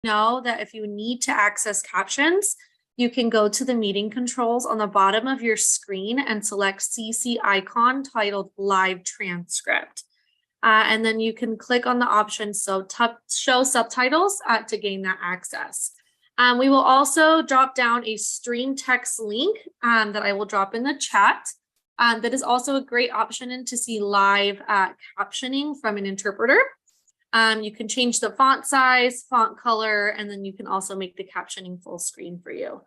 Know that if you need to access captions, you can go to the meeting controls on the bottom of your screen and select CC icon titled Live Transcript. And then you can click on the option show subtitles to gain that access. We will also drop down a stream text link that I will drop in the chat. That is also a great option to see live captioning from an interpreter. You can change the font size, font color, and then you can also make the captioning full screen for you.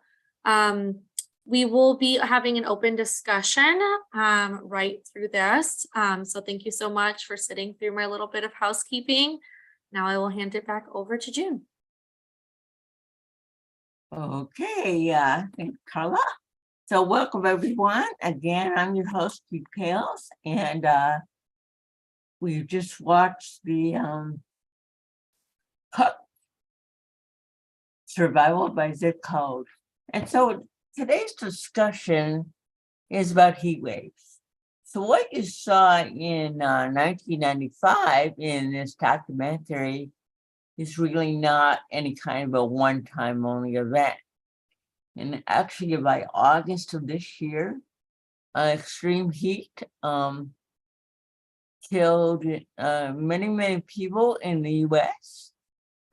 We will be having an open discussion right through this. So thank you so much for sitting through my little bit of housekeeping. Now I will hand it back over to June. Okay, thanks, Carla. So welcome everyone. Again, I'm your host, Pete Pales, and we've just watched the Survival by Zip Code. And so today's discussion is about heat waves. So what you saw in 1995 in this documentary is really not any kind of a one-time only event. And actually by August of this year, extreme heat killed many people in the US.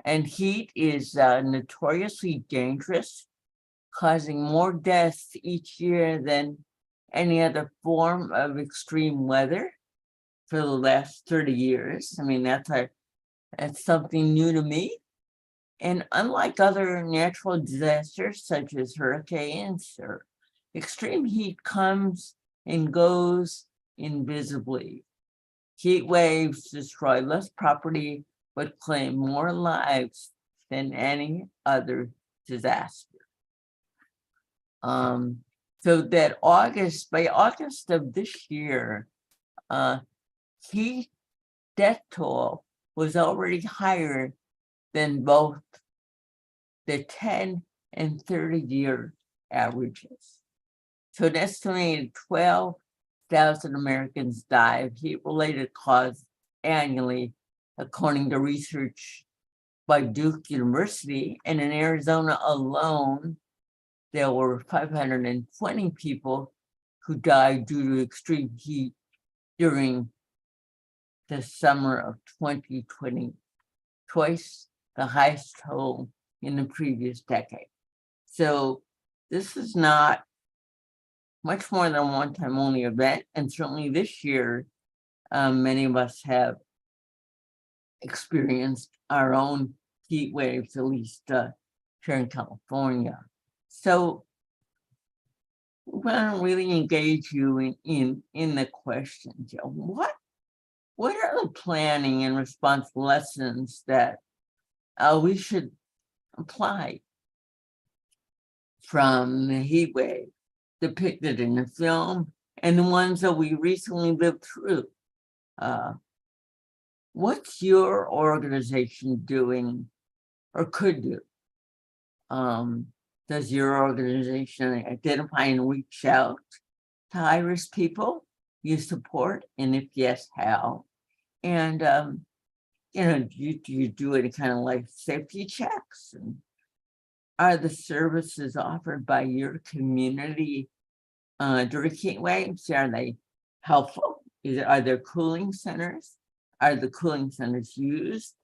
And heat is notoriously dangerous, causing more deaths each year than any other form of extreme weather for the last 30 years. I mean, that's something new to me. And unlike other natural disasters such as hurricanes or extreme heat comes and goes invisibly. Heat waves destroy less property but claim more lives than any other disaster. So that by August of this year, heat death toll was already higher than both the 10 and 30-year averages. So an estimated 12,000 Americans die of heat-related causes annually, according to research by Duke University. And in Arizona alone, there were 520 people who died due to extreme heat during the summer of 2020, twice the highest toll in the previous decade. So this is not much more than a one-time only event. And certainly this year, many of us have experienced our own heat waves, at least here in California. So we want to really engage you in the questions. What are the planning and response lessons that we should apply from the heat wave depicted in the film and the ones that we recently lived through? What's your organization doing or could do? Does your organization identify and reach out to high-risk people you support? And if yes, how? And do you do any kind of life safety checks? And are the services offered by your community during heat waves? Are they helpful? Are there cooling centers? Are the cooling centers used?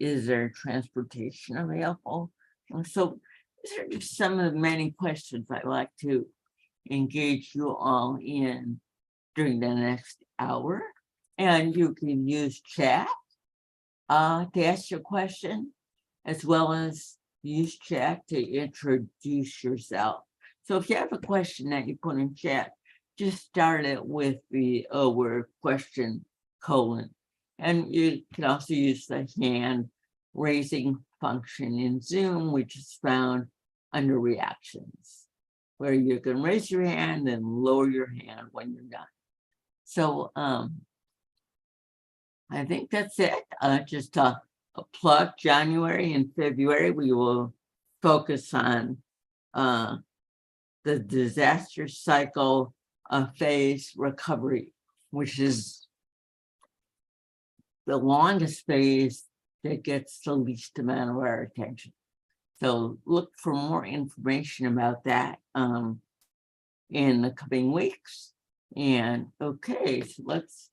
Is there transportation available? And so these are just some of the many questions I'd like to engage you all in during the next hour. And you can use chat to ask your question, as well as use chat to introduce yourself. So if you have a question that you put in chat, just start it with the word question : and you can also use the hand raising function in Zoom, which is found under reactions, where you can raise your hand and lower your hand when you're done. So I think that's it. Just a plug. January and February, we will focus on the disaster cycle phase recovery, which is the longest phase that gets the least amount of our attention. So look for more information about that in the coming weeks. And okay, so let's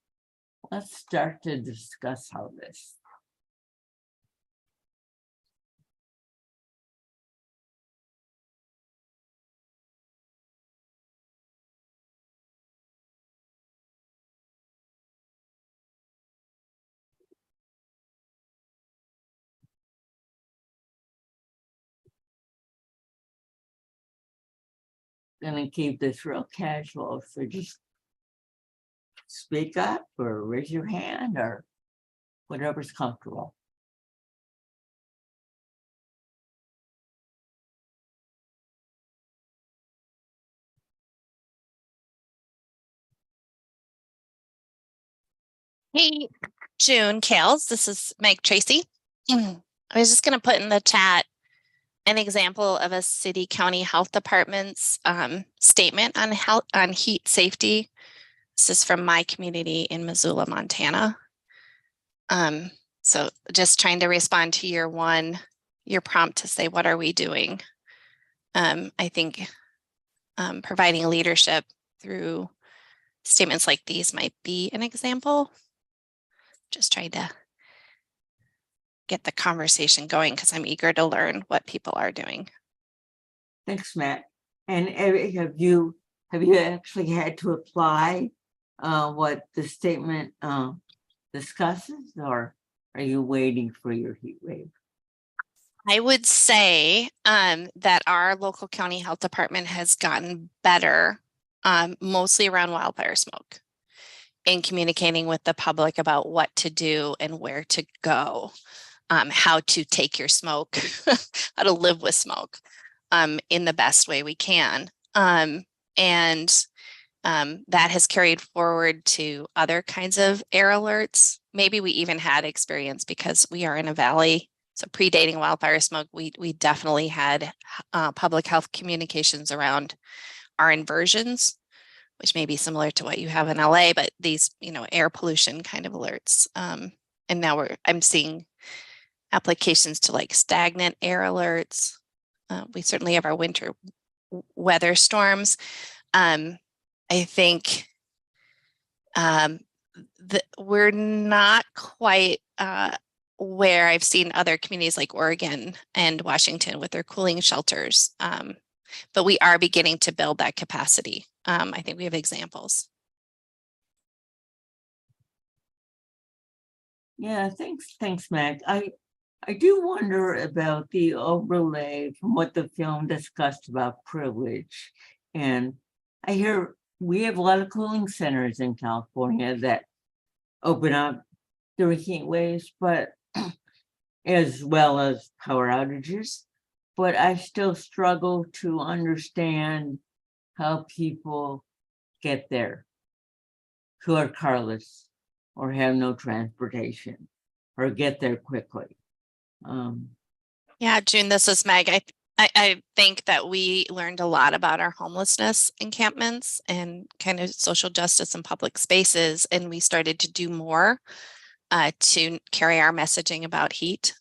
start to discuss all this. Gonna keep this real casual, so just speak up or raise your hand or whatever's comfortable. Hey, June Kales, this is Meg Tracy. I was just going to put in the chat an example of a city county health department's statement on heat safety. This is from my community in Missoula, Montana. So just trying to respond to your prompt to say, what are we doing? I think providing leadership through statements like these might be an example. Just trying to get the conversation going because I'm eager to learn what people are doing. Thanks, Matt. And have you actually had to apply what the statement discusses, or are you waiting for your heat wave? I would say that our local county health department has gotten better, mostly around wildfire smoke, in communicating with the public about what to do and where to go, how to take your smoke, how to live with smoke in the best way we can. And that has carried forward to other kinds of air alerts. Maybe we even had experience because we are in a valley. So predating wildfire smoke, we definitely had public health communications around our inversions, which may be similar to what you have in LA, but these, air pollution kind of alerts. And now I'm seeing applications to like stagnant air alerts. We certainly have our winter weather storms. I think we're not quite where I've seen other communities like Oregon and Washington with their cooling shelters. But we are beginning to build that capacity. I think we have examples. Yeah, thanks, Mac. I do wonder about the overlay from what the film discussed about privilege. And I hear we have a lot of cooling centers in California that open up during heat waves, but as well as power outages. But I still struggle to understand how people get there who are carless or have no transportation or get there quickly. Yeah, June, this is Meg. I think that we learned a lot about our homelessness encampments and kind of social justice in public spaces, and we started to do more to carry our messaging about heat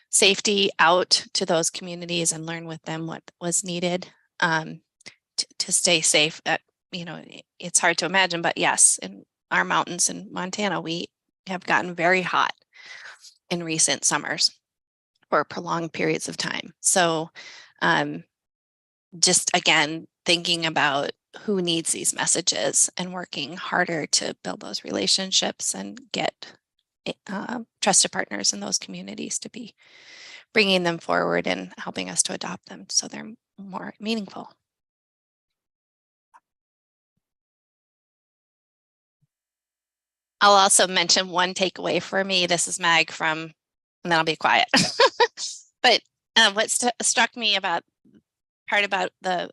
safety out to those communities and learn with them what was needed to stay safe. It's hard to imagine, but yes, in our mountains in Montana, we have gotten very hot in recent summers for prolonged periods of time. So just again, thinking about who needs these messages and working harder to build those relationships and get trusted partners in those communities to be bringing them forward and helping us to adopt them so they're more meaningful. I'll also mention one takeaway for me. This is Mag from, and then I'll be quiet. But what struck me about the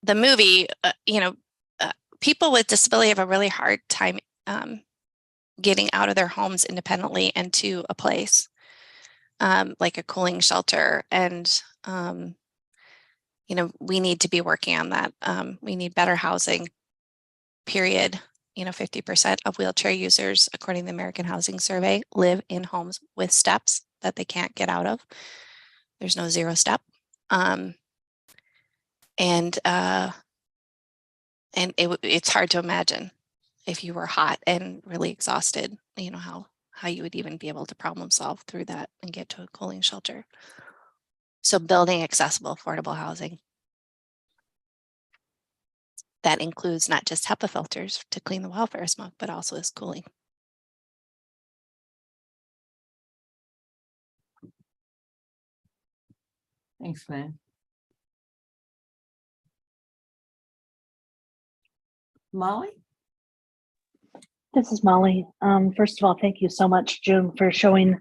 movie, people with disability have a really hard time getting out of their homes independently and to a place like a cooling shelter. And, we need to be working on that. We need better housing, period. 50% of wheelchair users, according to the American Housing Survey, live in homes with steps that they can't get out of. There's no zero step. It's hard to imagine if you were hot and really exhausted, how you would even be able to problem solve through that and get to a cooling shelter. So building accessible, affordable housing. That includes not just HEPA filters to clean the wildfire smoke, but also as cooling. Thanks, man. Molly? This is Molly. First of all, thank you so much, June, for showing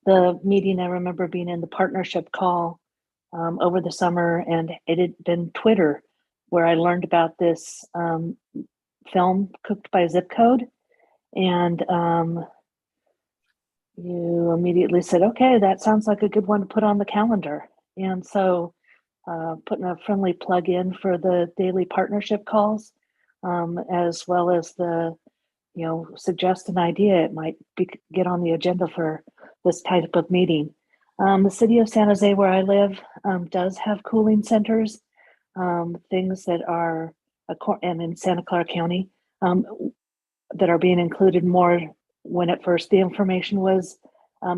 the meeting. I remember being in the partnership call over the summer, and it had been Twitter where I learned about this film, Cooked by Zip Code. And you immediately said, okay, that sounds like a good one to put on the calendar. And so putting a friendly plug in for the daily partnership calls, as well as the, suggest an idea, it might get on the agenda for this type of meeting. The city of San Jose, where I live, does have cooling centers, things that are, and in Santa Clara County, that are being included more. When at first the information was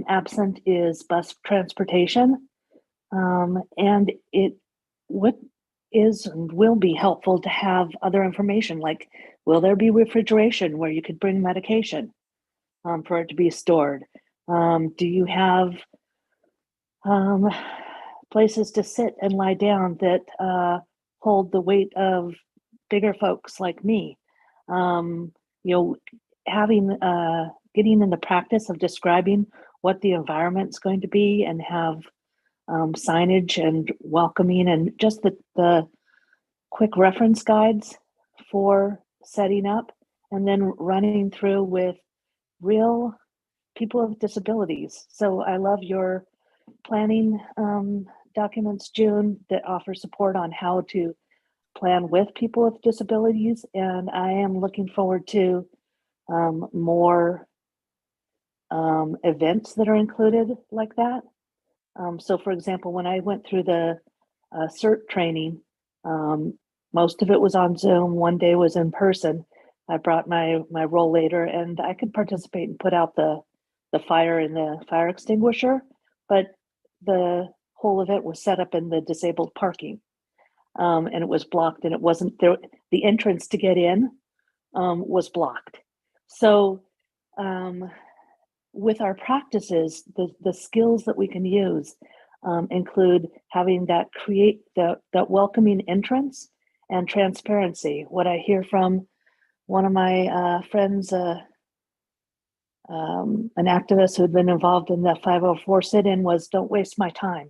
absent is bus transportation. And it is and will be helpful to have other information, like, will there be refrigeration where you could bring medication for it to be stored? Do you have places to sit and lie down that hold the weight of bigger folks like me? Having getting in the practice of describing what the environment's going to be, and have signage and welcoming, and just the quick reference guides for setting up, and then running through with real people with disabilities. So I love your planning documents, June, that offer support on how to plan with people with disabilities. And I am looking forward to more events that are included like that. So for example, when I went through the CERT training, most of it was on Zoom. One day was in person. I brought my rollator, and I could participate and put out the fire in the fire extinguisher, but the whole event was set up in the disabled parking, and it was blocked, and it wasn't there. The entrance to get in was blocked. So with our practices, the skills that we can use include having that that welcoming entrance and transparency. What I hear from one of my friends, an activist who had been involved in the 504 sit-in, was, don't waste my time.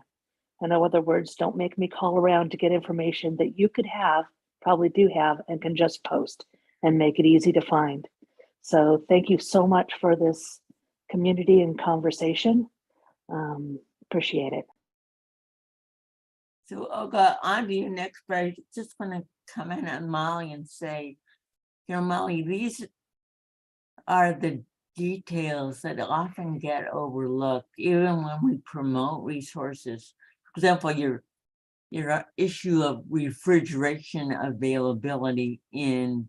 In other words, don't make me call around to get information that you could have, probably do have, and can just post and make it easy to find. So thank you so much for this community and conversation. Appreciate it. So Olga, on to you next, but I just want to comment on Molly and say, Molly, these are the details that often get overlooked, even when we promote resources. For example, your issue of refrigeration availability in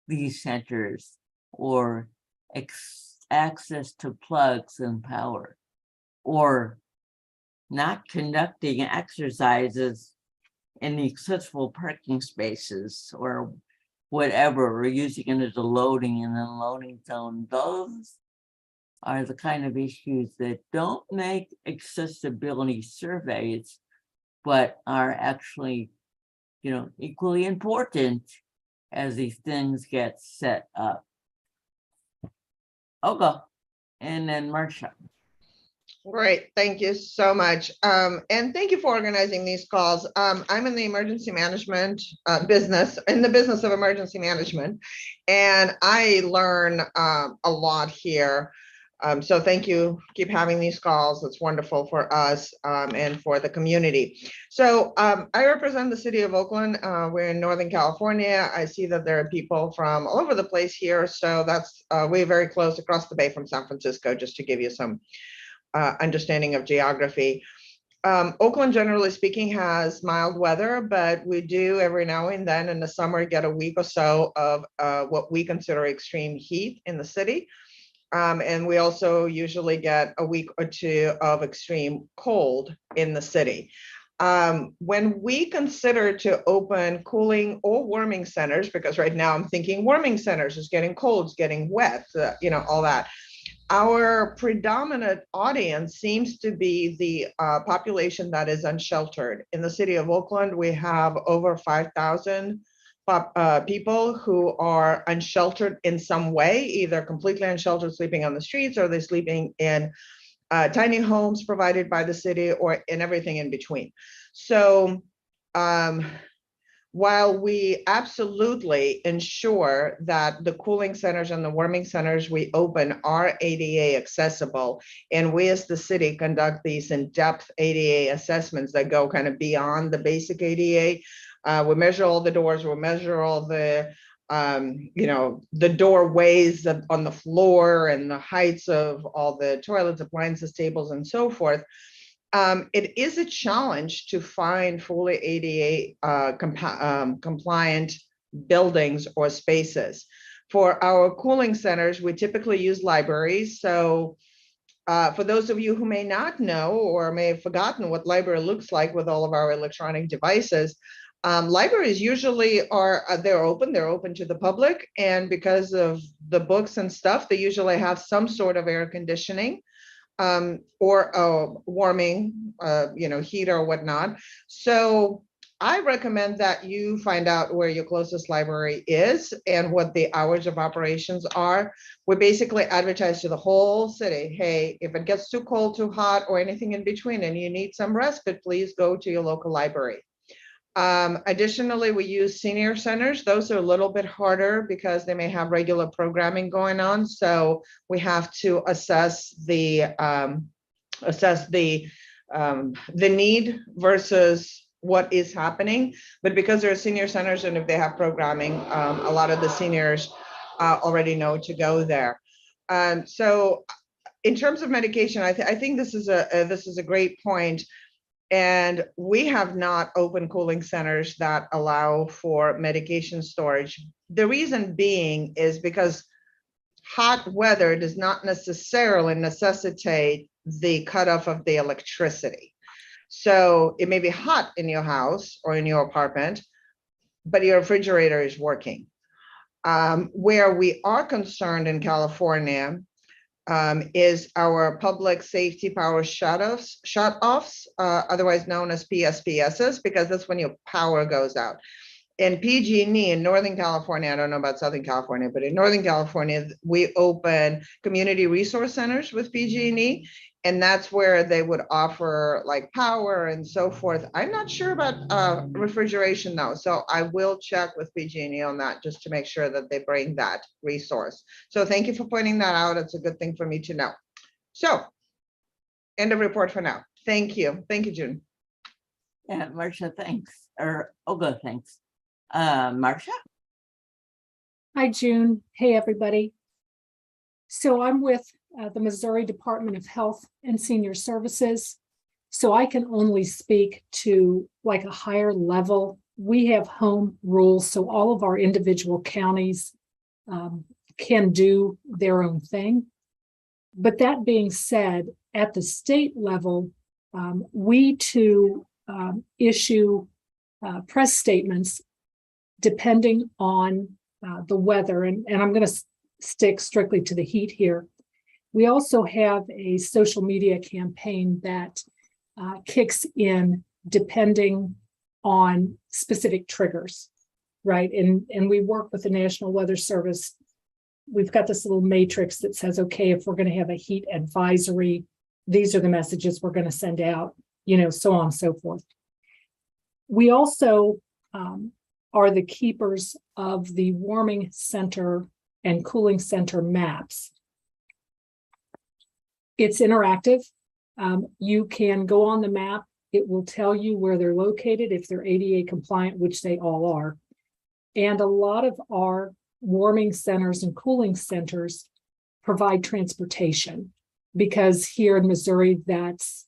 these centers, or access to plugs and power, or not conducting exercises in the accessible parking spaces, or whatever, or using it as a loading and unloading zone. Those are the kind of issues that don't make accessibility surveys, but are actually, equally important as these things get set up. Olga, and then Marcia. Great, thank you so much. And thank you for organizing these calls. I'm in the emergency management business, in the business of emergency management, and I learn a lot here. So thank you. Keep having these calls. It's wonderful for us and for the community. So I represent the city of Oakland. We're in Northern California. I see that there are people from all over the place here. So that's we're very close across the bay from San Francisco, just to give you some understanding of geography. Oakland, generally speaking, has mild weather, but we do every now and then in the summer get a week or so of what we consider extreme heat in the city. And we also usually get a week or two of extreme cold in the city. When we consider to open cooling or warming centers, because right now I'm thinking warming centers is getting cold, it's getting wet, all that. Our predominant audience seems to be the population that is unsheltered. In the city of Oakland, we have over 5,000 people who are unsheltered in some way, either completely unsheltered, sleeping on the streets, or they're sleeping in tiny homes provided by the city, or in everything in between. So while we absolutely ensure that the cooling centers and the warming centers we open are ADA accessible, and we as the city conduct these in-depth ADA assessments that go kind of beyond the basic ADA, we measure all the doors, we measure all the the doorways on the floor and the heights of all the toilets, appliances, tables, and so forth. It is a challenge to find fully ADA compliant buildings or spaces. For our cooling centers, we typically use libraries. So for those of you who may not know or may have forgotten what library looks like with all of our electronic devices, libraries usually they're open to the public, and because of the books and stuff, they usually have some sort of air conditioning or warming, heat or whatnot. So I recommend that you find out where your closest library is and what the hours of operations are. We basically advertise to the whole city, hey, if it gets too cold, too hot, or anything in between, and you need some respite, please go to your local library. Additionally, we use senior centers. Those are a little bit harder because they may have regular programming going on. So we have to assess the need versus what is happening. But because they're senior centers and if they have programming, a lot of the seniors already know to go there. So in terms of medication, I think this is a great point. And we have not open cooling centers that allow for medication storage. The reason being is because hot weather does not necessarily necessitate the cutoff of the electricity. So it may be hot in your house or in your apartment, but your refrigerator is working. Where we are concerned in California is our public safety power shutoffs, otherwise known as PSPSs, because that's when your power goes out. In PG&E in Northern California, I don't know about Southern California, but in Northern California, we open community resource centers with PG&E, and that's where they would offer like power and so forth. I'm not sure about refrigeration though, so I will check with PG&E on that just to make sure that they bring that resource. So thank you for pointing that out. It's a good thing for me to know. So end of report for now. Thank you. Thank you, June. Yeah, Marcia, thanks. Or Olga, thanks. Marcia? Hi, June. Hey, everybody. So I'm with the Missouri Department of Health and Senior Services. So I can only speak to like a higher level. We have home rules, so all of our individual counties can do their own thing. But that being said, at the state level, we too issue press statements depending on the weather. And I'm going to stick strictly to the heat here. We also have a social media campaign that kicks in depending on specific triggers, right? And we work with the National Weather Service. We've got this little matrix that says, okay, if we're going to have a heat advisory, these are the messages we're going to send out, so on and so forth. We also are the keepers of the warming center and cooling center maps. It's interactive. You can go on the map. It will tell you where they're located if they're ADA compliant, which they all are. And a lot of our warming centers and cooling centers provide transportation, because here in Missouri, that's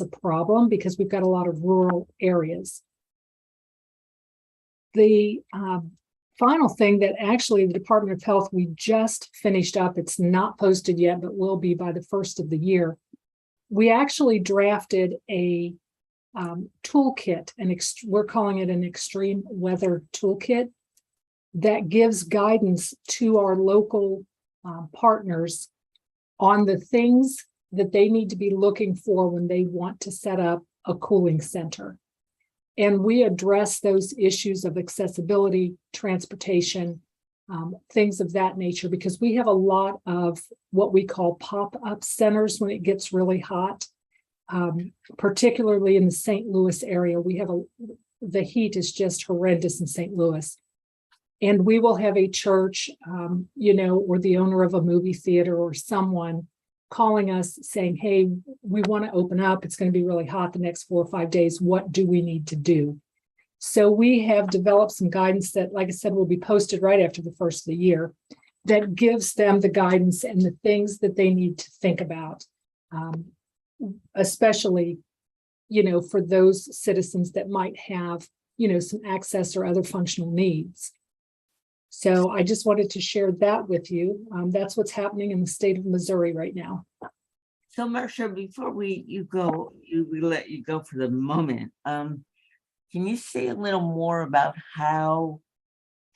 a problem because we've got a lot of rural areas. The final thing that actually the Department of Health, we just finished up, it's not posted yet, but will be by the first of the year. We actually drafted a toolkit, and we're calling it an extreme weather toolkit that gives guidance to our local partners on the things that they need to be looking for when they want to set up a cooling center. And we address those issues of accessibility, transportation, things of that nature, because we have a lot of what we call pop-up centers when it gets really hot, particularly in the St. Louis area. We have the heat is just horrendous in St. Louis. And we will have a church, or the owner of a movie theater or someone calling us saying, hey, we want to open up. It's going to be really hot the next 4 or 5 days. What do we need to do? So we have developed some guidance that, like I said, will be posted right after the first of the year that gives them the guidance and the things that they need to think about, especially, for those citizens that might have, some access or other functional needs. So I just wanted to share that with you. That's what's happening in the state of Missouri right now. So Marcia, before we let you go for the moment, can you say a little more about how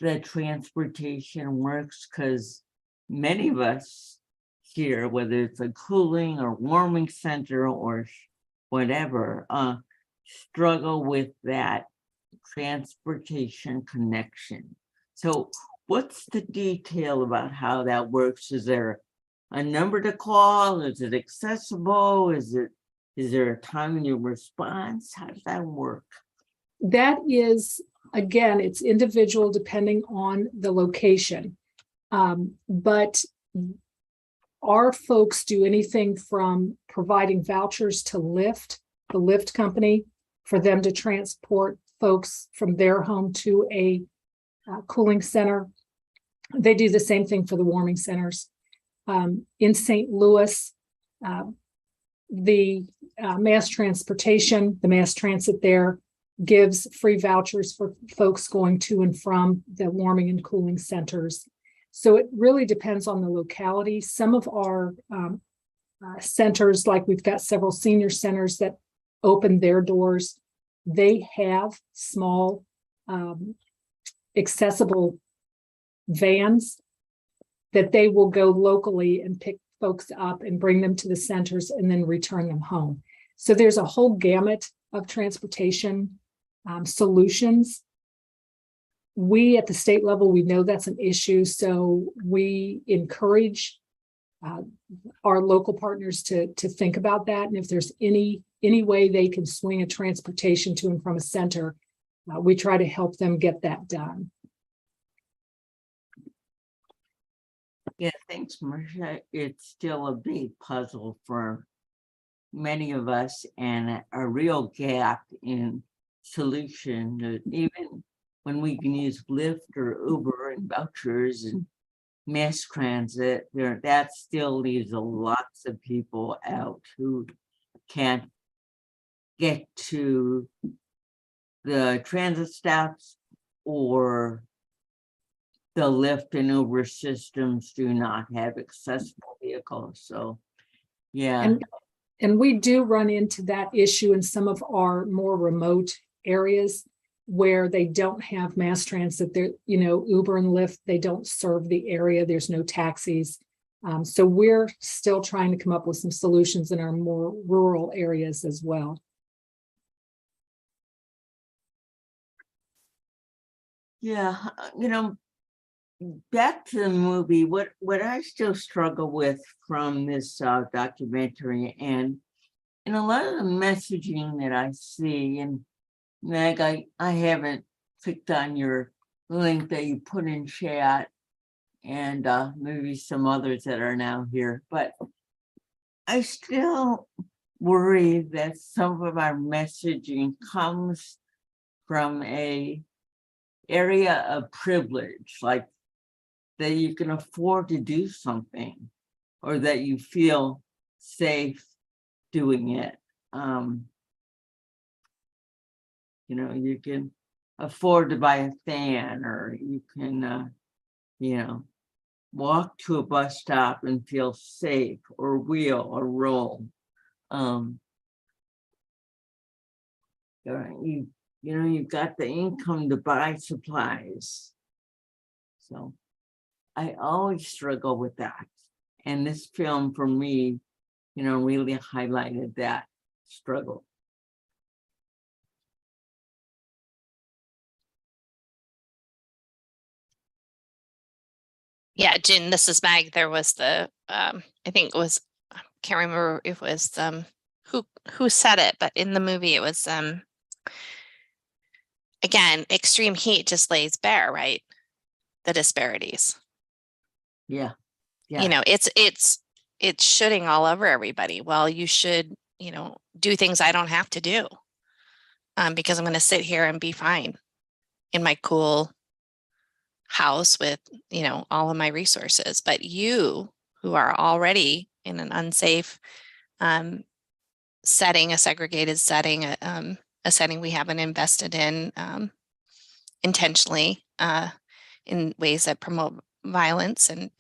the transportation works? Because many of us here, whether it's a cooling or warming center or whatever, struggle with that transportation connection. So what's the detail about how that works? Is there a number to call? Is it accessible? Is there a time in your response? How does that work? That is, again, it's individual depending on the location. But our folks do anything from providing vouchers to Lyft, the Lyft company, for them to transport folks from their home to a cooling center. They do the same thing for the warming centers. In St. Louis, the mass transportation, the mass transit there gives free vouchers for folks going to and from the warming and cooling centers. So it really depends on the locality. Some of our centers, like we've got several senior centers that open their doors, they have small accessible vans that they will go locally and pick folks up and bring them to the centers and then return them home. So there's a whole gamut of transportation solutions. We at the state level, we know that's an issue. So we encourage our local partners to think about that. And if there's any way they can swing a transportation to and from a center, we try to help them get that done. Yeah, thanks, Marcia. It's still a big puzzle for many of us and a real gap in solution. Even when we can use Lyft or Uber and vouchers and mass transit, that still leaves lots of people out who can't get to the transit stops, or the Lyft and Uber systems do not have accessible vehicles. So, yeah. And we do run into that issue in some of our more remote areas where they don't have mass transit. There, Uber and Lyft, they don't serve the area. There's no taxis. So we're still trying to come up with some solutions in our more rural areas as well. Yeah, back to the movie, what I still struggle with from this documentary and a lot of the messaging that I see, and Meg, I haven't clicked on your link that you put in chat, and maybe some others that are now here, but I still worry that some of our messaging comes from a area of privilege, like that you can afford to do something or that you feel safe doing it. You know, you can afford to buy a fan, or you can, you know, walk to a bus stop and feel safe, or wheel or roll. You know, you've got the income to buy supplies. So I always struggle with that. And this film for me, you know, really highlighted that struggle. Yeah, Jen, this is Meg. There was the, I think it was, I can't remember if it was who said it, but in the movie it was again, extreme heat just lays bare, right? The disparities. Yeah. Yeah. You know, it's shooting all over everybody. Well, you should, you know, do things I don't have to do. Because I'm going to sit here and be fine in my cool house with, you know, all of my resources. But you who are already in an unsafe setting, a segregated setting, a setting we haven't invested in intentionally in ways that promote violence and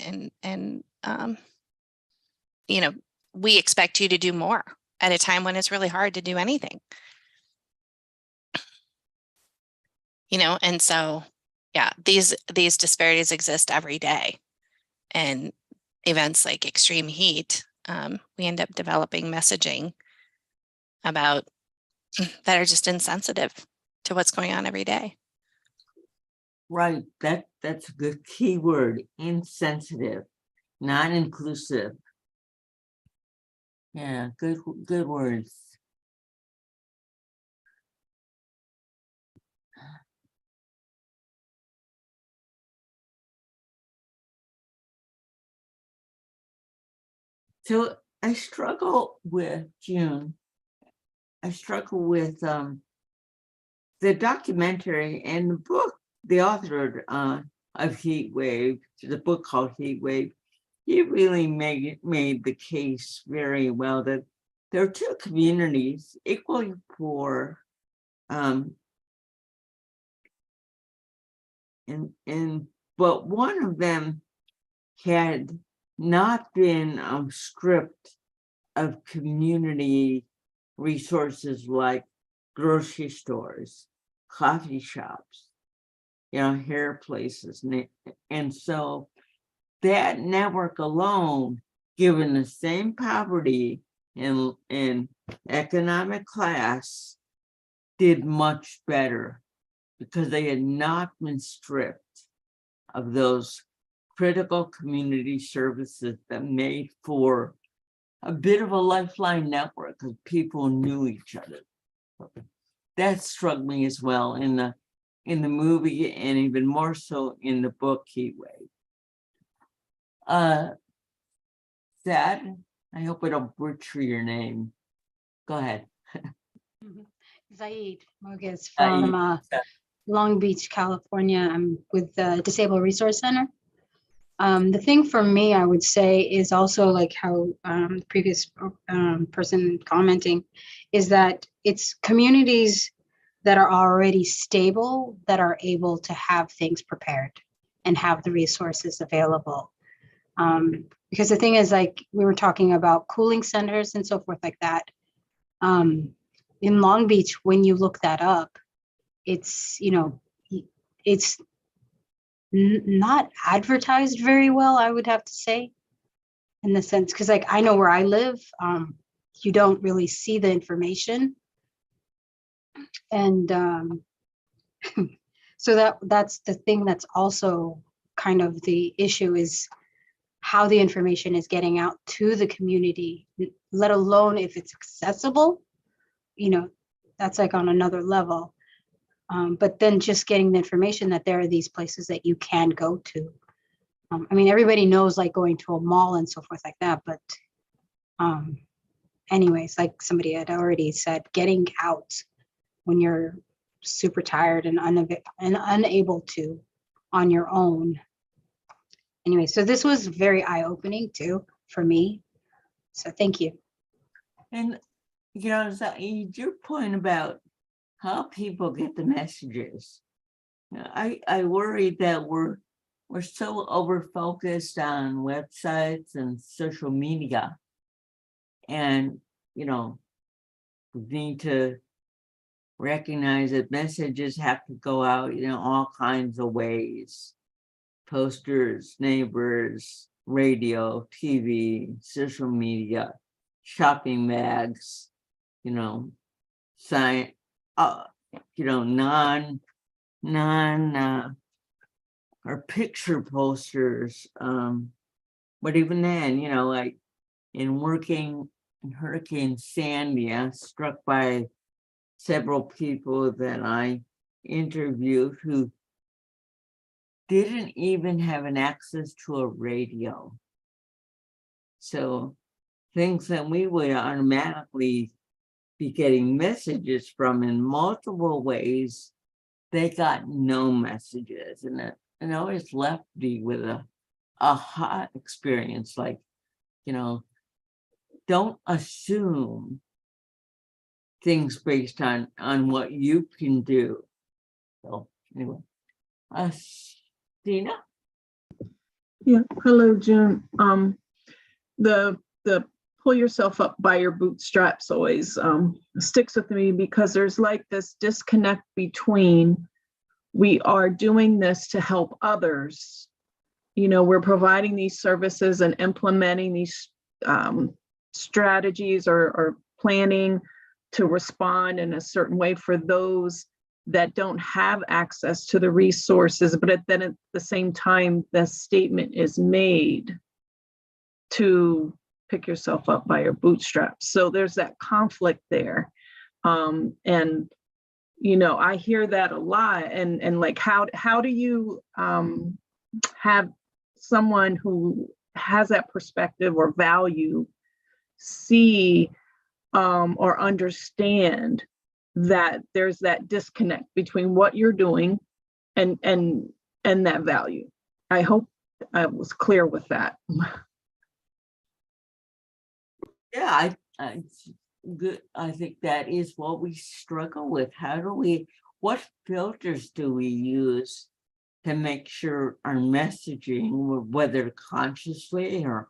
you know, we expect you to do more at a time when it's really hard to do anything. You know, and so, yeah, these disparities exist every day. And events like extreme heat, we end up developing messaging about that are just insensitive to what's going on every day. Right. That's a good key word, insensitive, not inclusive. Yeah, good words. So I struggle with June. I struggle with the documentary and the book, the author of Heatwave, the book called Heatwave. He really made the case very well that there are two communities equally poor, but one of them had not been stripped of community resources like grocery stores, coffee shops, you know, hair places. And so that network alone, given the same poverty in economic class, did much better because they had not been stripped of those critical community services that made for a bit of a lifeline network because people knew each other. That struck me as well in the movie, and even more so in the book Heatwave. Sad. I hope I don't butcher your name. Go ahead. Zaid Mogus from Long Beach, California. I'm with the Disabled Resource Center. The thing for me, I would say, is also like how the previous person commenting, is that it's communities that are already stable that are able to have things prepared and have the resources available. Because the thing is, like we were talking about cooling centers and so forth like that. In Long Beach, when you look that up, it's, you know, it's not advertised very well, I would have to say, in the sense, because like I know where I live, you don't really see the information. And so that's the thing that's also kind of the issue, is how the information is getting out to the community, let alone if it's accessible. You know, that's like on another level. But then just getting the information that there are these places that you can go to. I mean, everybody knows like going to a mall and so forth like that, but Anyways, like somebody had already said, getting out when you're super tired and unable to on your own. Anyway, so this was very eye-opening too for me. So thank you. And, you know, your point about how people get the messages. I worry that we're so over-focused on websites and social media. And, you know, we need to recognize that messages have to go out, you know, all kinds of ways. Posters, neighbors, radio, TV, social media, shopping bags, you know, sign, you know, or picture posters. But even then, you know, like in working in Hurricane Sandy, I was struck by several people that I interviewed who didn't even have an access to a radio. So things that we would automatically be getting messages from in multiple ways, they got no messages. And it always left me with a aha experience, like, you know, don't assume things based on what you can do. So anyway, Dina? Yeah, hello, June. The pull yourself up by your bootstraps always sticks with me, because there's like this disconnect between we are doing this to help others. You know, we're providing these services and implementing these strategies or planning to respond in a certain way for those that don't have access to the resources. But then at the same time, the statement is made to pick yourself up by your bootstraps. So there's that conflict there. And, you know, I hear that a lot. And like, how do you have someone who has that perspective or value see or understand that there's that disconnect between what you're doing and that value? I hope I was clear with that. Yeah, good. I think that is what we struggle with. What filters do we use to make sure our messaging, whether consciously or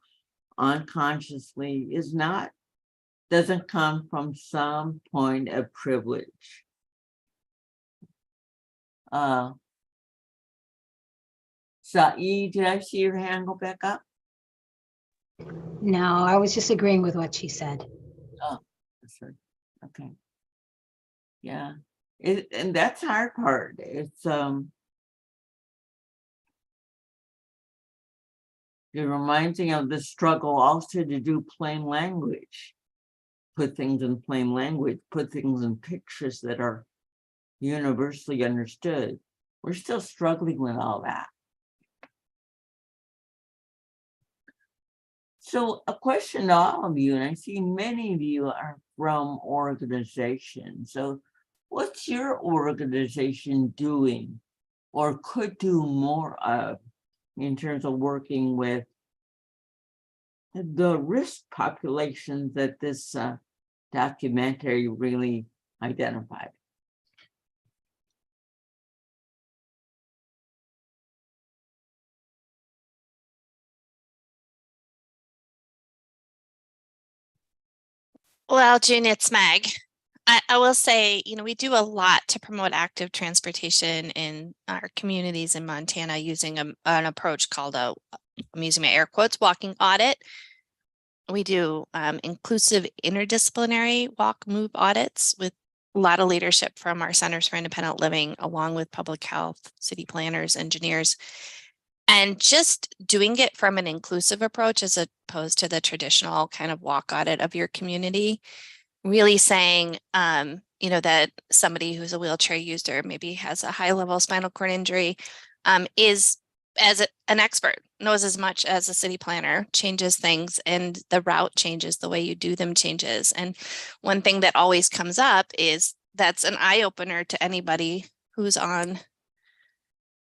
unconsciously, doesn't come from some point of privilege? Saeed, did I see your hand go back up? No, I was just agreeing with what she said. Oh, that's right. Okay. Yeah. And that's our part. It's it reminds me of the struggle also to do plain language, put things in plain language, put things in pictures that are universally understood. We're still struggling with all that. So a question to all of you, and I see many of you are from organizations. So what's your organization doing or could do more of in terms of working with the risk populations that this documentary really identified? Well, June, it's Meg. I will say, you know, we do a lot to promote active transportation in our communities in Montana using an approach called I'm using my air quotes, walking audit. We do inclusive interdisciplinary walk move audits with a lot of leadership from our Centers for Independent Living, along with public health, city planners, engineers, and just doing it from an inclusive approach as opposed to the traditional kind of walk audit of your community. Really saying, you know, that somebody who's a wheelchair user maybe has a high level spinal cord injury is an expert, knows as much as a city planner, changes things, and the route changes, the way you do them changes. And one thing that always comes up is that's an eye opener to anybody who's on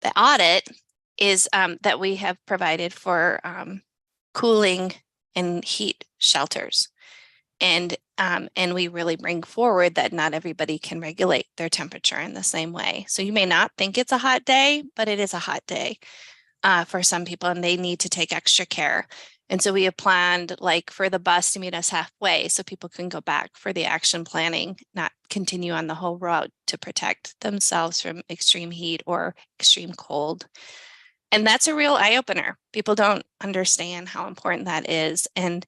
the audit is that we have provided for cooling and heat shelters. And we really bring forward that not everybody can regulate their temperature in the same way. So you may not think it's a hot day, but it is a hot day for some people, and they need to take extra care. And so we have planned like for the bus to meet us halfway so people can go back for the action planning, not continue on the whole route to protect themselves from extreme heat or extreme cold. And that's a real eye opener. People don't understand how important that is. And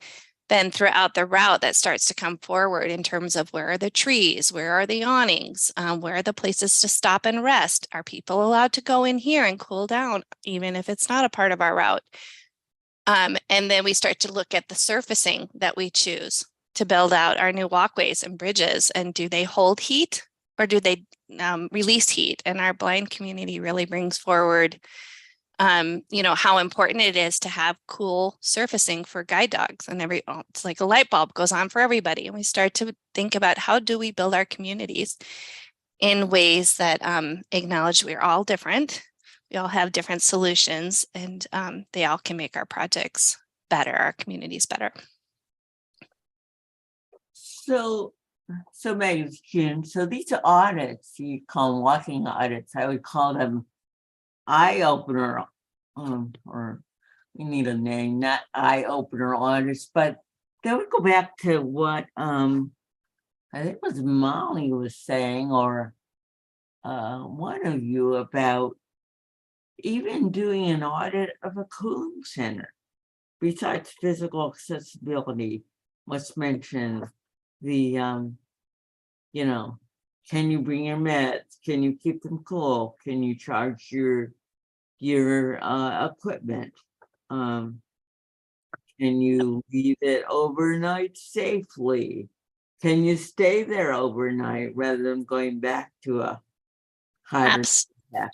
then throughout the route that starts to come forward in terms of where are the trees, where are the awnings, where are the places to stop and rest? Are people allowed to go in here and cool down, even if it's not a part of our route? And then we start to look at the surfacing that we choose to build out our new walkways and bridges. And do they hold heat or do they release heat? And our blind community really brings forward how important it is to have cool surfacing for guide dogs, and it's like a light bulb goes on for everybody. And we start to think about how do we build our communities in ways that acknowledge we're all different. We all have different solutions, and they all can make our projects better, our communities better. So Megan, June, so these are audits, you call them walking audits. I would call them eye opener, or we need a name, not eye opener audits, but then we go back to what I think it was Molly was saying, or one of you, about even doing an audit of a cooling center. Besides physical accessibility, what's mentioned, the can you bring your meds? Can you keep them cool? Can you charge your equipment? Can you leave it overnight safely? Can you stay there overnight rather than going back to a hybrid?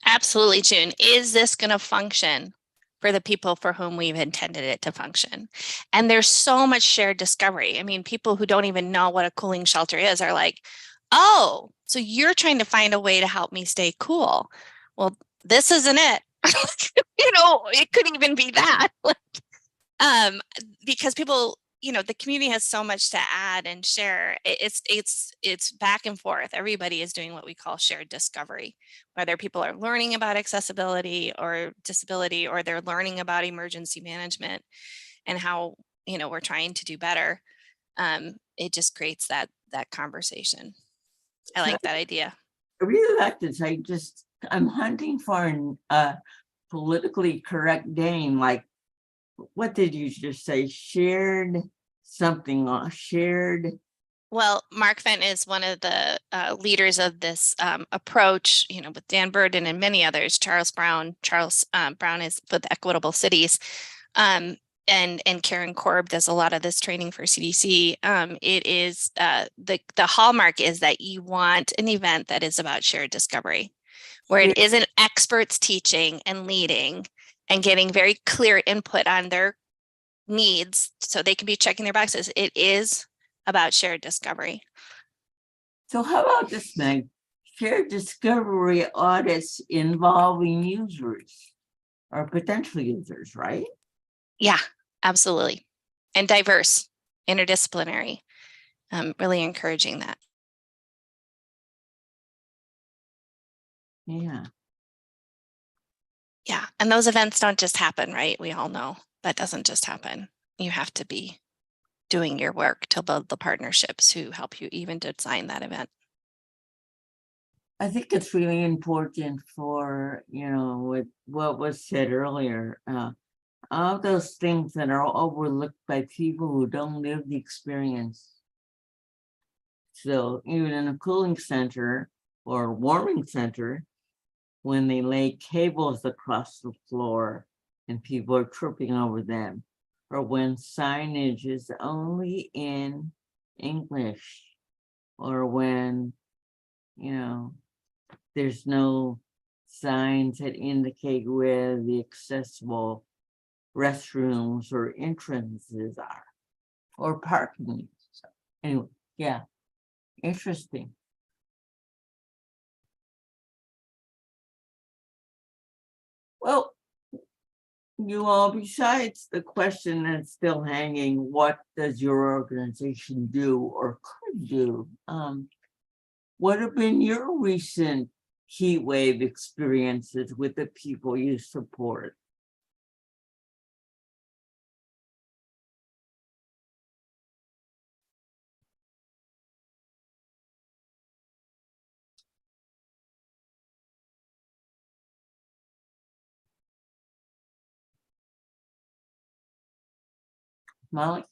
Absolutely, June. Is this going to function for the people for whom we've intended it to function? And there's so much shared discovery. I mean, people who don't even know what a cooling shelter is are like, oh, so you're trying to find a way to help me stay cool. Well, this isn't it. It could even be that. Because people, the community has so much to add and share. It's back and forth. Everybody is doing what we call shared discovery, whether people are learning about accessibility or disability, or they're learning about emergency management and how, we're trying to do better. It just creates that conversation. I like that idea. I really like this. I'm hunting for a politically correct name. Like, what did you just say? Shared something, shared. Well, Mark Fenton is one of the leaders of this approach, with Dan Burden and many others. Charles Brown is with Equitable Cities. And Karen Korb does a lot of this training for CDC. It is the hallmark is that you want an event that is about shared discovery, where it isn't experts teaching and leading and getting very clear input on their needs so they can be checking their boxes. It is about shared discovery. So how about this, Meg? Shared discovery audits involving users or potential users, right? Yeah, absolutely. And diverse, interdisciplinary, really encouraging that. Yeah. Yeah, and those events don't just happen, right? We all know that doesn't just happen. You have to be doing your work to build the partnerships who help you even design that event. I think it's really important for, with what was said earlier, all those things that are overlooked by people who don't live the experience. So even in a cooling center or warming center, when they lay cables across the floor and people are tripping over them, or when signage is only in English, or when, there's no signs that indicate where the accessible restrooms or entrances are, or parking. So anyway, yeah, interesting. Well, you all, besides the question that's still hanging, what does your organization do or could do? What have been your recent heat wave experiences with the people you support? Molly?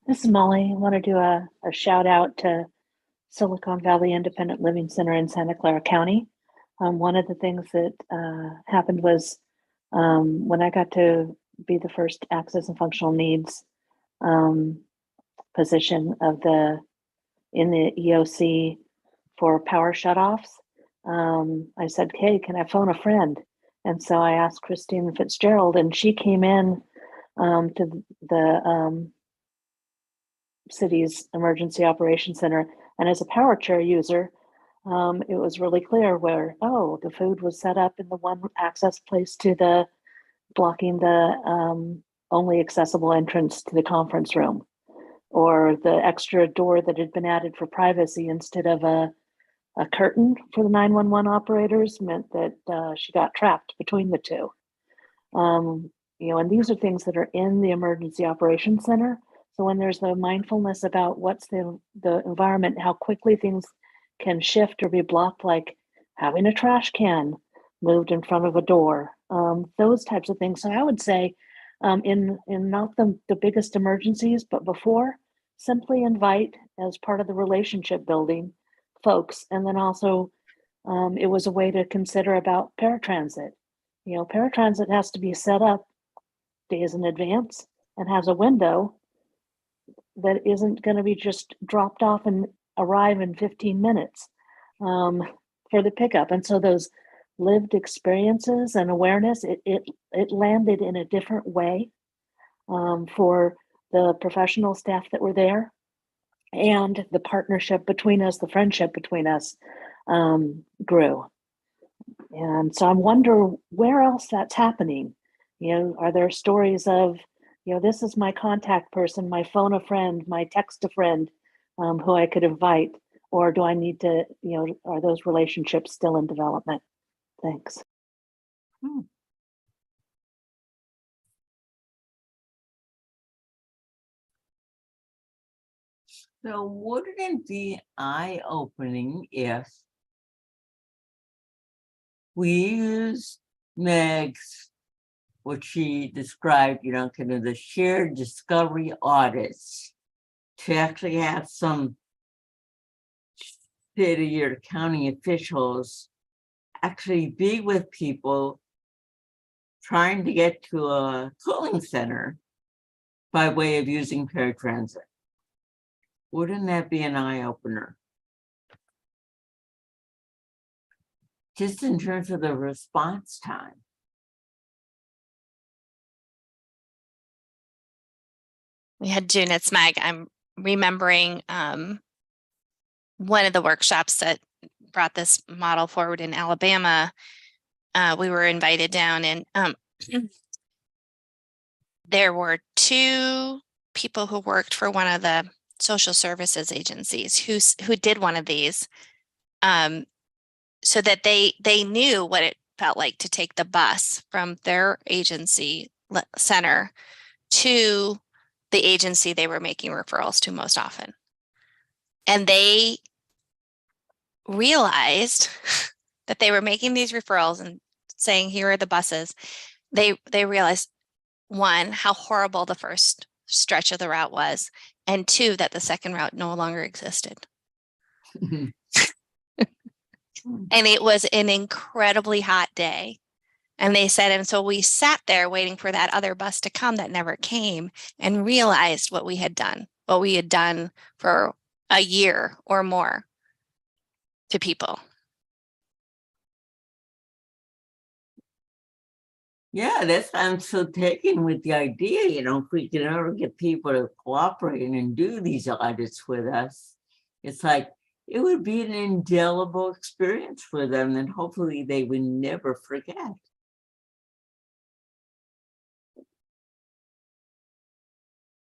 This is Molly. I want to do a shout out to Silicon Valley Independent Living Center in Santa Clara County. One of the things that happened was when I got to be the first access and functional needs position in the EOC for power shutoffs, I said, "Hey, can I phone a friend?" And so I asked Christine Fitzgerald, and she came in to the city's emergency operations center. And as a power chair user, it was really clear where, the food was set up in the one access place to the blocking the only accessible entrance to the conference room, or the extra door that had been added for privacy instead of a curtain for the 911 operators meant that she got trapped between the two. And these are things that are in the emergency operations center. So when there's the mindfulness about what's the environment, how quickly things can shift or be blocked, like having a trash can moved in front of a door, those types of things. So I would say in not the biggest emergencies, but before, simply invite as part of the relationship building folks. And then also it was a way to consider about paratransit. Paratransit has to be set up days in advance and has a window that isn't going to be just dropped off and arrive in 15 minutes for the pickup. And so those lived experiences and awareness, it landed in a different way for the professional staff that were there, and the partnership between us, the friendship between us grew. And so I wonder where else that's happening. Are there stories of, this is my contact person, my phone a friend, my text a friend who I could invite, or do I need to, are those relationships still in development? Thanks. So wouldn't it be eye-opening if we use Meg's, what she described, kind of the shared discovery audits, to actually have some city or county officials actually be with people trying to get to a cooling center by way of using paratransit? Wouldn't that be an eye-opener? Just in terms of the response time. We had June at SMAG. I'm remembering one of the workshops that brought this model forward in Alabama. We were invited down, and there were two people who worked for one of the social services agencies who did one of these, so that they knew what it felt like to take the bus from their agency center to the agency they were making referrals to most often. And they realized that they were making these referrals and saying, here are the buses. They realized, one, how horrible the first stretch of the route was, and two, that the second route no longer existed. And it was an incredibly hot day. And they said, and so we sat there waiting for that other bus to come that never came, and realized what we had done for a year or more to people. Yeah, that's why I'm so taken with the idea, if we can ever get people to cooperate and do these audits with us, it's like, it would be an indelible experience for them, and hopefully they would never forget.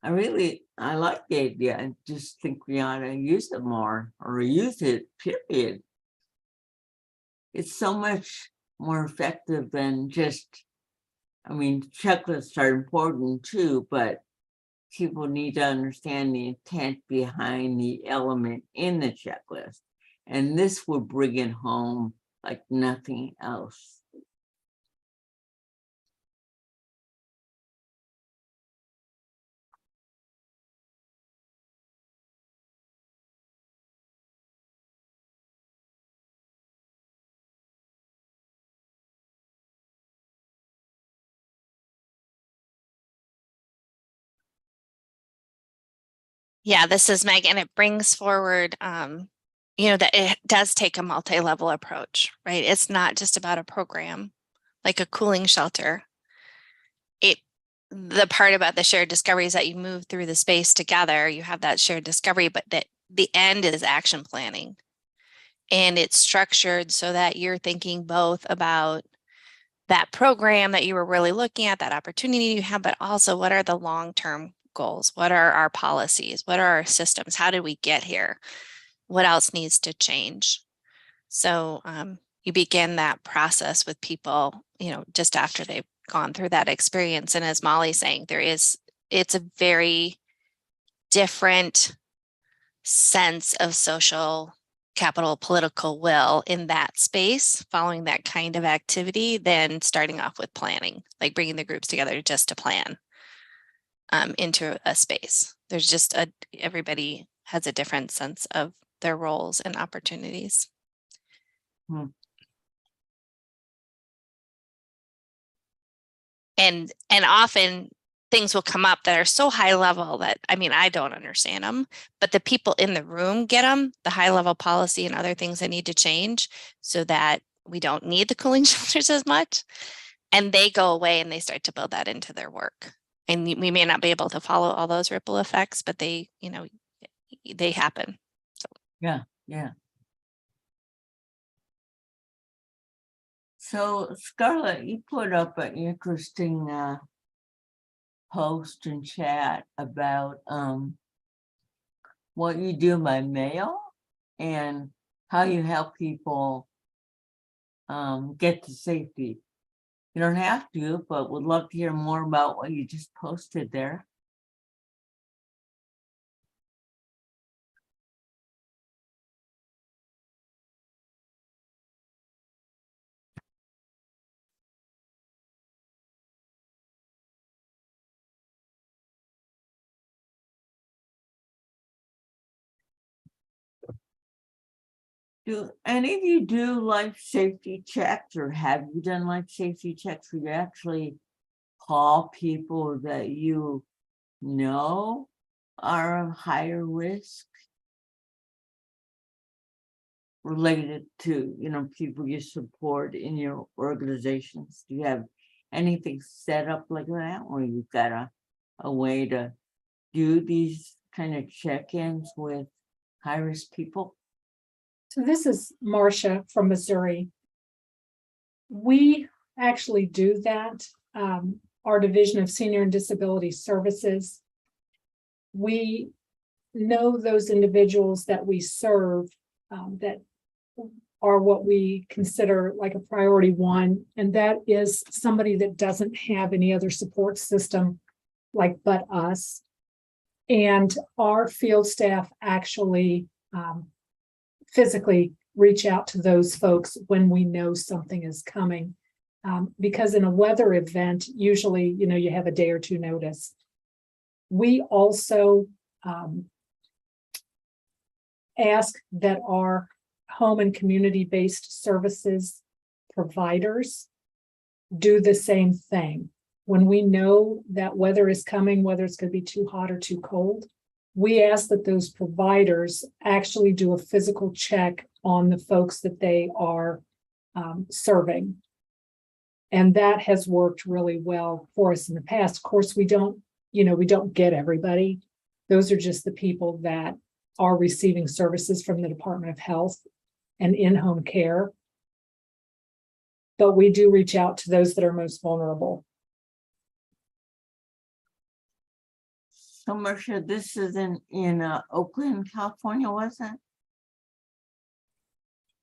I like the idea. I just think we ought to use it more, or use it, period. It's so much more effective than just, checklists are important too, but people need to understand the intent behind the element in the checklist. And this will bring it home like nothing else. Yeah, this is Meg, and it brings forward, that it does take a multi-level approach, right? It's not just about a program, like a cooling shelter. The part about the shared discovery is that you move through the space together, you have that shared discovery, but that the end is action planning. And it's structured so that you're thinking both about that program that you were really looking at, that opportunity you have, but also what are the long-term goals? What are our policies? What are our systems? How did we get here? What else needs to change? So you begin that process with people, just after they've gone through that experience. And as Molly's saying, it's a very different sense of social capital political will in that space, following that kind of activity, than starting off with planning, like bringing the groups together just to plan into a space. There's just everybody has a different sense of their roles and opportunities. And often things will come up that are so high level that, I don't understand them, but the people in the room get them, the high level policy and other things that need to change so that we don't need the cooling shelters as much. And they go away and they start to build that into their work. And we may not be able to follow all those ripple effects, but they happen. So. Yeah. So Scarlett, you put up an interesting post and chat about what you do by mail and how you help people get to safety. You don't have to, but would love to hear more about what you just posted there. Do any of you do life safety checks, or have you done life safety checks where you actually call people that you know are of higher risk related to, people you support in your organizations? Do you have anything set up like that where you've got a way to do these kind of check-ins with high-risk people? So this is Marcia from Missouri. We actually do that. Our Division of Senior and Disability Services. We know those individuals that we serve that are what we consider like a priority one, and that is somebody that doesn't have any other support system like but us. And our field staff actually physically reach out to those folks when we know something is coming. Because in a weather event, usually, you have a day or two notice. We also ask that our home and community-based services providers do the same thing. When we know that weather is coming, whether it's going to be too hot or too cold, we ask that those providers actually do a physical check on the folks that they are serving. And that has worked really well for us in the past. Of course, we don't get everybody. Those are just the people that are receiving services from the Department of Health and in-home care. But we do reach out to those that are most vulnerable. So Marcia, this is in Oakland, California, was it?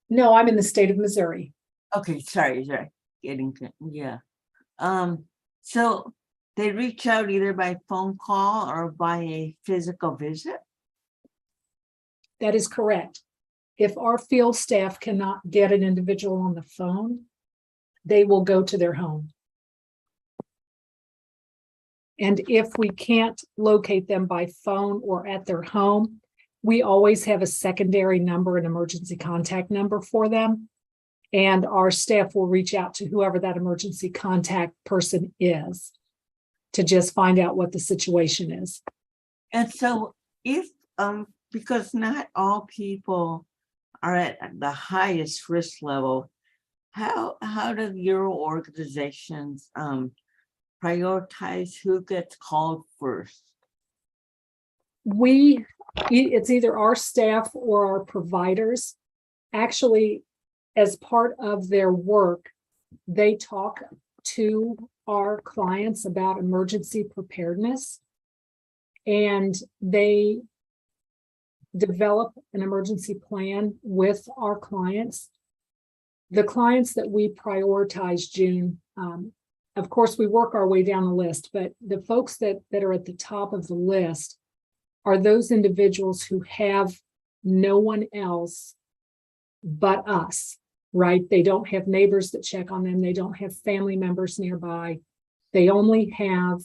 No, I'm in the state of Missouri. Okay, sorry. Yeah. So they reach out either by phone call or by a physical visit? That is correct. If our field staff cannot get an individual on the phone, they will go to their home. And if we can't locate them by phone or at their home, we always have a secondary number, an emergency contact number for them. And our staff will reach out to whoever that emergency contact person is to just find out what the situation is. And so if, because not all people are at the highest risk level, how do your organizations prioritize who gets called first? It's either our staff or our providers. Actually, as part of their work, they talk to our clients about emergency preparedness, and they develop an emergency plan with our clients. The clients that we prioritize, June, of course, we work our way down the list, but the folks that are at the top of the list are those individuals who have no one else but us, right? They don't have neighbors that check on them. They don't have family members nearby. They only have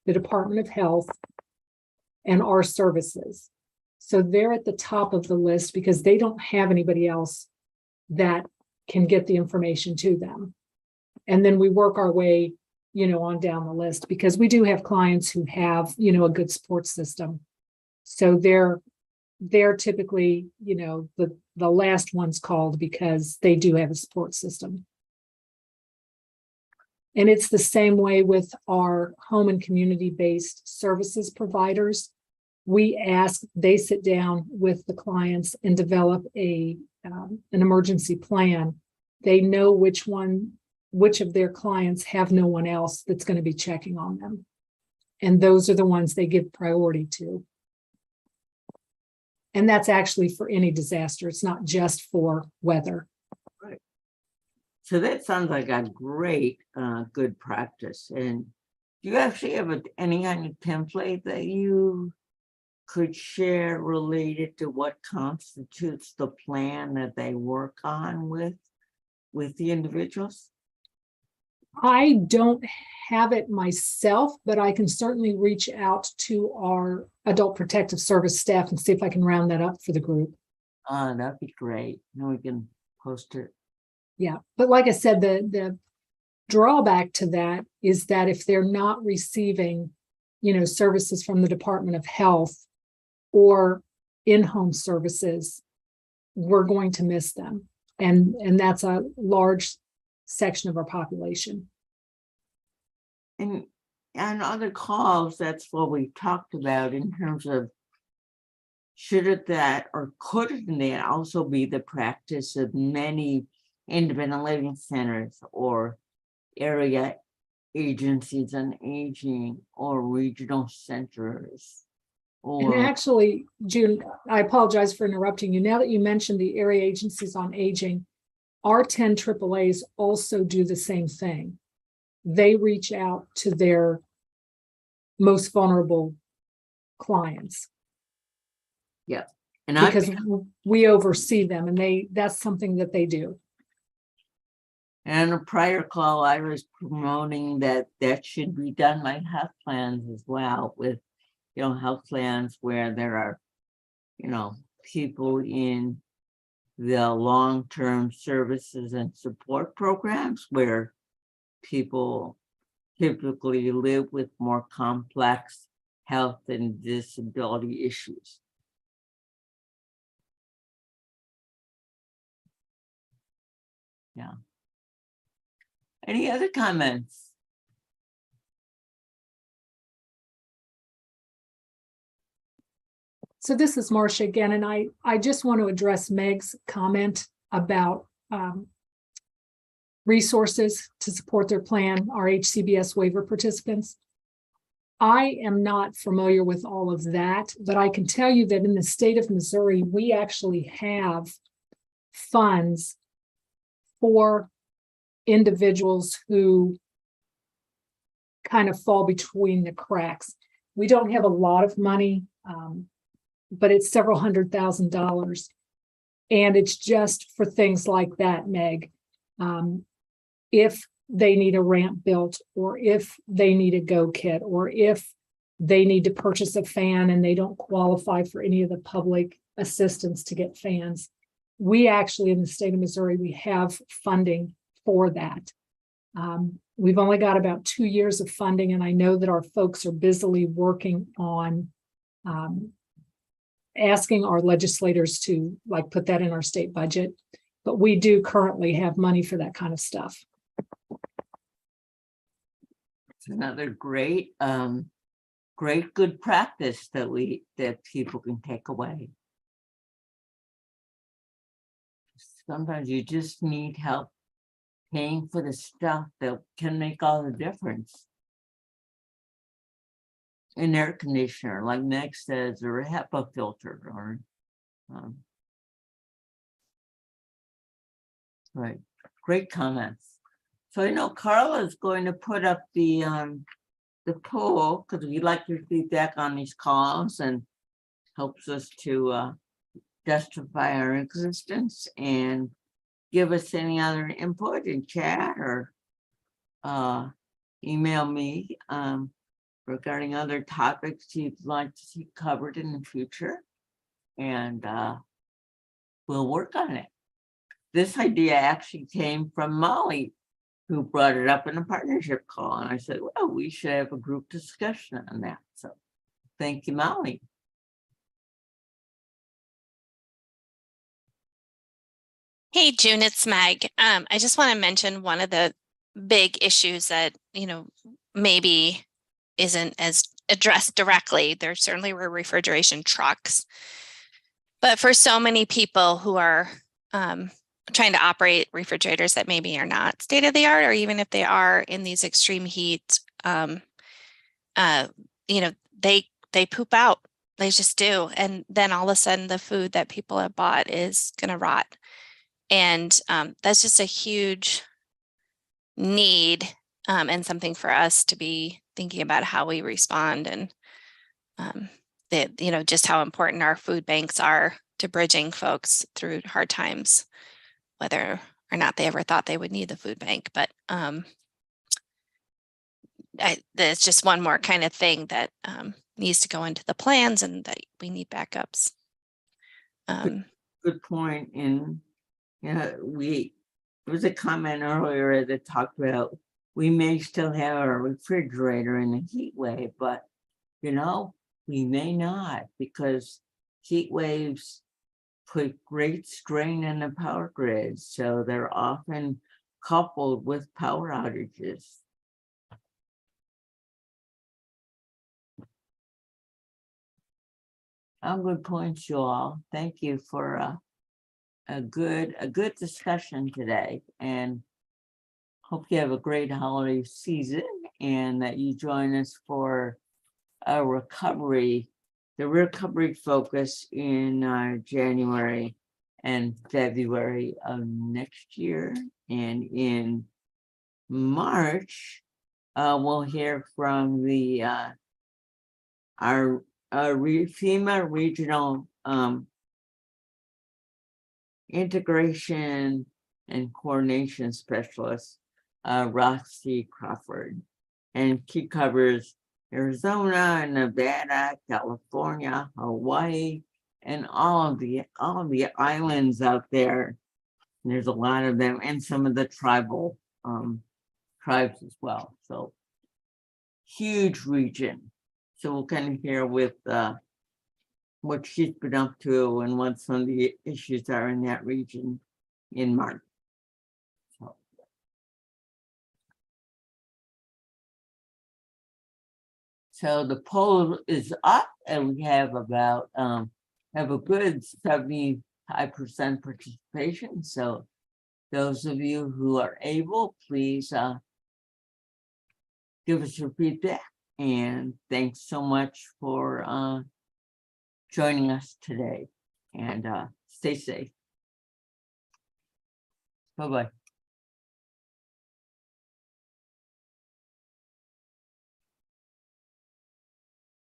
the Department of Health and our services. So they're at the top of the list because they don't have anybody else that can get the information to them. And then we work our way, on down the list, because we do have clients who have, a good support system. So they're typically, the last ones called because they do have a support system. And it's the same way with our home and community-based services providers. They sit down with the clients and develop an emergency plan. They know which of their clients have no one else that's going to be checking on them. And those are the ones they give priority to. And that's actually for any disaster. It's not just for weather. Right. So that sounds like a great, good practice. And do you actually have any kind of template that you could share related to what constitutes the plan that they work on with the individuals? I don't have it myself, but I can certainly reach out to our Adult Protective Service staff and see if I can round that up for the group. That'd be great. Then we can post it. Yeah, but like I said, the drawback to that is that if they're not receiving, services from the Department of Health or in-home services, we're going to miss them. And that's a large section of our population. And on other calls, that's what we talked about in terms of shouldn't that or couldn't that also be the practice of many independent living centers or area agencies on aging or regional centers? And actually, June, I apologize for interrupting you. Now that you mentioned the area agencies on aging, our 10 AAAs also do the same thing. They reach out to their most vulnerable clients. Yeah. And because we oversee them, and that's something that they do. And a prior call, I was promoting that should be done by health plans as well, with health plans where there are people in the long-term services and support programs where people typically live with more complex health and disability issues. Yeah. Any other comments? So this is Marcia again, and I just want to address Meg's comment about resources to support their plan, our HCBS waiver participants. I am not familiar with all of that, but I can tell you that in the state of Missouri, we actually have funds for individuals who kind of fall between the cracks. We don't have a lot of money, but it's several $100,000. And it's just for things like that, Meg. If they need a ramp built, or if they need a go kit, or if they need to purchase a fan and they don't qualify for any of the public assistance to get fans. We actually, in the state of Missouri, we have funding for that. We've only got about 2 years of funding, and I know that our folks are busily working on asking our legislators to put that in our state budget, but we do currently have money for that kind of stuff. It's another great, good practice that people can take away. Sometimes you just need help paying for the stuff that can make all the difference. An air conditioner, like Meg says, or a HEPA filter, or right. Great comments. So I know Carla is going to put up the poll, because we like your feedback on these calls and helps us to justify our existence and give us any other input in chat or email me regarding other topics you'd like to see covered in the future, and we'll work on it. This idea actually came from Molly, who brought it up in a partnership call, and I said, well, we should have a group discussion on that. So thank you, Molly. Hey, June, it's Meg. I just want to mention one of the big issues that, maybe isn't as addressed directly. There certainly were refrigeration trucks, but for so many people who are trying to operate refrigerators that maybe are not state of the art, or even if they are in these extreme heat, they poop out. They just do. And then all of a sudden the food that people have bought is going to rot. And that's just a huge need and something for us to be thinking about how we respond, and just how important our food banks are to bridging folks through hard times, whether or not they ever thought they would need the food bank. But there's just one more kind of thing that needs to go into the plans, and that we need backups. Good point. And there was a comment earlier that talked about we may still have a refrigerator in a heat wave, but we may not, because heat waves put great strain on the power grid, so they're often coupled with power outages. Good points, you all. Thank you for a good discussion today, and hope you have a great holiday season, and that you join us for a recovery focus in January and February of next year. And in March, we'll hear from our FEMA regional integration and coordination specialist, Roxy Crawford, and she covers Arizona, Nevada, California, Hawaii, and all of the islands out there. And there's a lot of them, and some of the tribal tribes as well. So huge region. So we'll kind of hear with what she's been up to and what some of the issues are in that region in March. So So the poll is up and we have about, have a good 75% participation. So those of you who are able, please give us your feedback. And thanks so much for joining us today. And stay safe. Bye-bye.